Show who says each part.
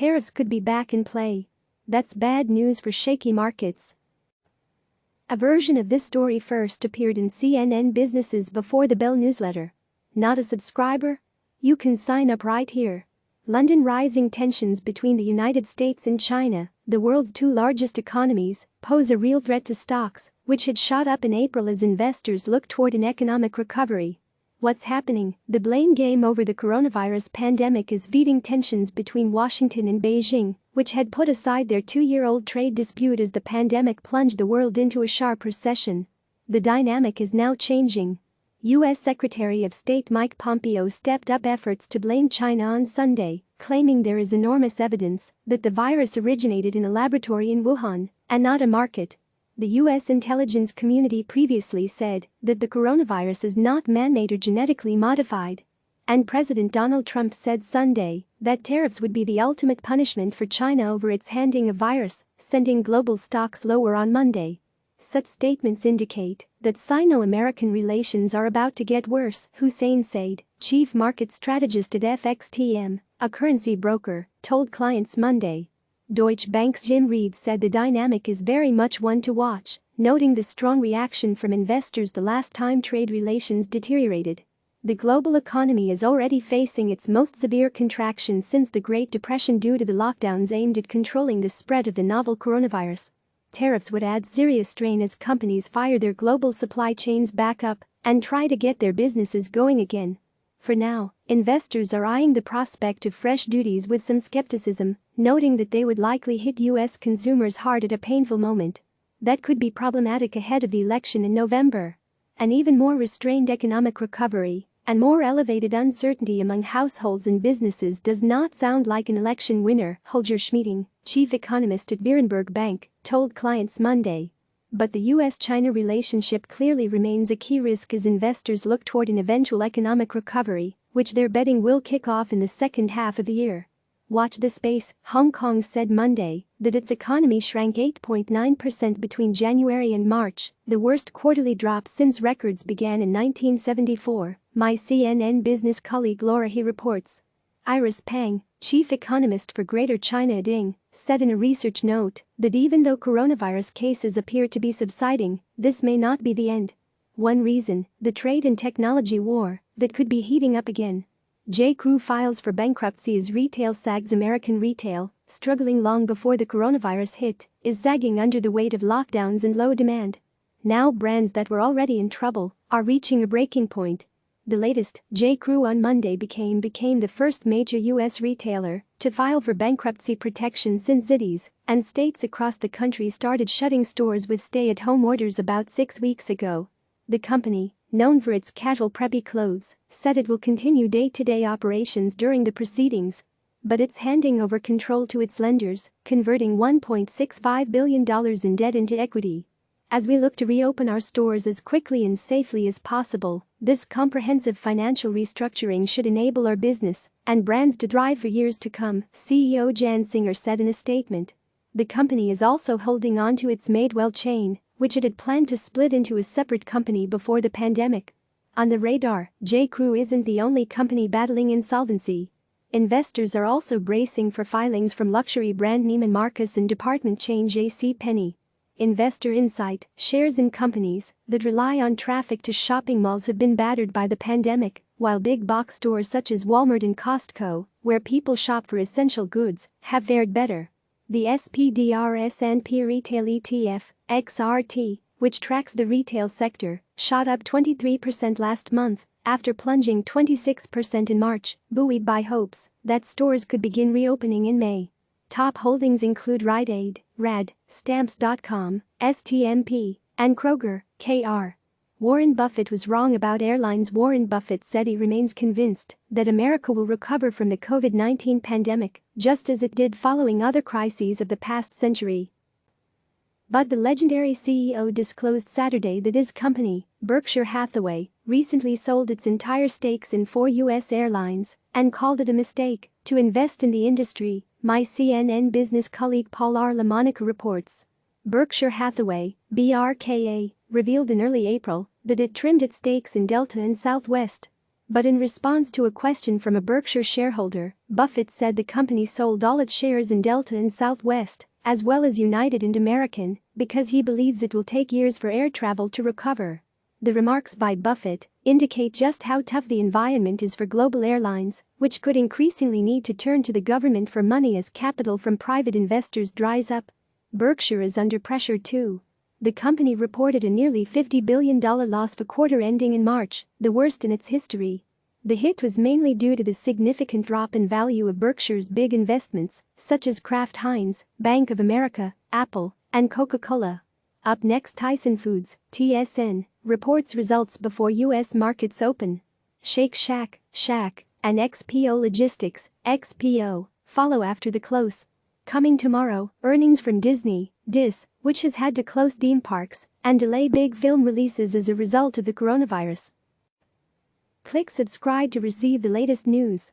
Speaker 1: tariffs could be back in play. That's bad news for shaky markets. A version of this story first appeared in CNN Business's Before the Bell newsletter. Not a subscriber? You can sign up right here. London. Rising tensions between the United States and China, the world's two largest economies, pose a real threat to stocks, which had shot up in April as investors look toward an economic recovery. What's happening? The blame game over the coronavirus pandemic is feeding tensions between Washington and Beijing, which had put aside their two-year-old trade dispute as the pandemic plunged the world into a sharp recession. The dynamic is now changing. U.S. Secretary of State Mike Pompeo stepped up efforts to blame China on Sunday, claiming there is enormous evidence that the virus originated in a laboratory in Wuhan and not a market. The U.S. intelligence community previously said that the coronavirus is not man-made or genetically modified. And President Donald Trump said Sunday that tariffs would be the ultimate punishment for China over its handling of virus, sending global stocks lower on Monday. Such statements indicate that Sino-American relations are about to get worse, Hussein Said, chief market strategist at FXTM, a currency broker, told clients Monday. Deutsche Bank's Jim Reed said the dynamic is very much one to watch, noting the strong reaction from investors the last time trade relations deteriorated. The global economy is already facing its most severe contraction since the Great Depression due to the lockdowns aimed at controlling the spread of the novel coronavirus. Tariffs would add serious strain as companies fire their global supply chains back up and try to get their businesses going again. For now, investors are eyeing the prospect of fresh duties with some skepticism, noting that they would likely hit U.S. consumers hard at a painful moment. That could be problematic ahead of the election in November. An even more restrained economic recovery and more elevated uncertainty among households and businesses does not sound like an election winner, Holger Schmieding, chief economist at Berenberg Bank, told clients Monday. But the U.S.-China relationship clearly remains a key risk as investors look toward an eventual economic recovery, which they're betting will kick off in the second half of the year. Watch this space. Hong Kong said Monday that its economy shrank 8.9% between January and March, the worst quarterly drop since records began in 1974, my CNN business colleague Laura He reports. Iris Pang, chief economist for Greater China at Ing, said in a research note that even though coronavirus cases appear to be subsiding, this may not be the end. One reason, the trade and technology war that could be heating up again. J.Crew files for bankruptcy as retail sags. American retail, struggling long before the coronavirus hit, is sagging under the weight of lockdowns and low demand. Now brands that were already in trouble are reaching a breaking point. The latest, J.Crew on Monday became the first major U.S. retailer to file for bankruptcy protection since cities and states across the country started shutting stores with stay-at-home orders about 6 weeks ago. The company, known for its casual preppy clothes, said it will continue day-to-day operations during the proceedings. But it's handing over control to its lenders, converting $1.65 billion in debt into equity. As we look to reopen our stores as quickly and safely as possible, this comprehensive financial restructuring should enable our business and brands to thrive for years to come, CEO Jan Singer said in a statement. The company is also holding on to its Madewell chain, which it had planned to split into a separate company before the pandemic. On the radar, J.Crew isn't the only company battling insolvency. Investors are also bracing for filings from luxury brand Neiman Marcus and department chain JCPenney. Investor Insight, shares in companies that rely on traffic to shopping malls have been battered by the pandemic, while big box stores such as Walmart and Costco, where people shop for essential goods, have fared better. The SPDR S&P Retail ETF, XRT, which tracks the retail sector, shot up 23% last month after plunging 26% in March, buoyed by hopes that stores could begin reopening in May. Top holdings include Rite Aid, RAD, Stamps.com, STMP, and Kroger, KR. Warren Buffett was wrong about airlines. Warren Buffett said he remains convinced that America will recover from the COVID-19 pandemic, just as it did following other crises of the past century. But the legendary CEO disclosed Saturday that his company, Berkshire Hathaway, recently sold its entire stakes in 4 U.S. airlines and called it a mistake to invest in the industry, my CNN business colleague Paul R. LaMonica reports. Berkshire Hathaway, BRKA, revealed in early April that it trimmed its stakes in Delta and Southwest. But in response to a question from a Berkshire shareholder, Buffett said the company sold all its shares in Delta and Southwest, as well as United and American, because he believes it will take years for air travel to recover. The remarks by Buffett indicate just how tough the environment is for global airlines, which could increasingly need to turn to the government for money as capital from private investors dries up. Berkshire is under pressure too. The company reported a nearly $50 billion loss for quarter ending in March, the worst in its history. The hit was mainly due to the significant drop in value of Berkshire's big investments, such as Kraft Heinz, Bank of America, Apple, and Coca-Cola. Up next, Tyson Foods, TSN, reports results before U.S. markets open. Shake Shack, and XPO Logistics, XPO, follow after the close. Coming tomorrow, earnings from Disney, which has had to close theme parks and delay big film releases as a result of the coronavirus. Click subscribe to receive the latest news.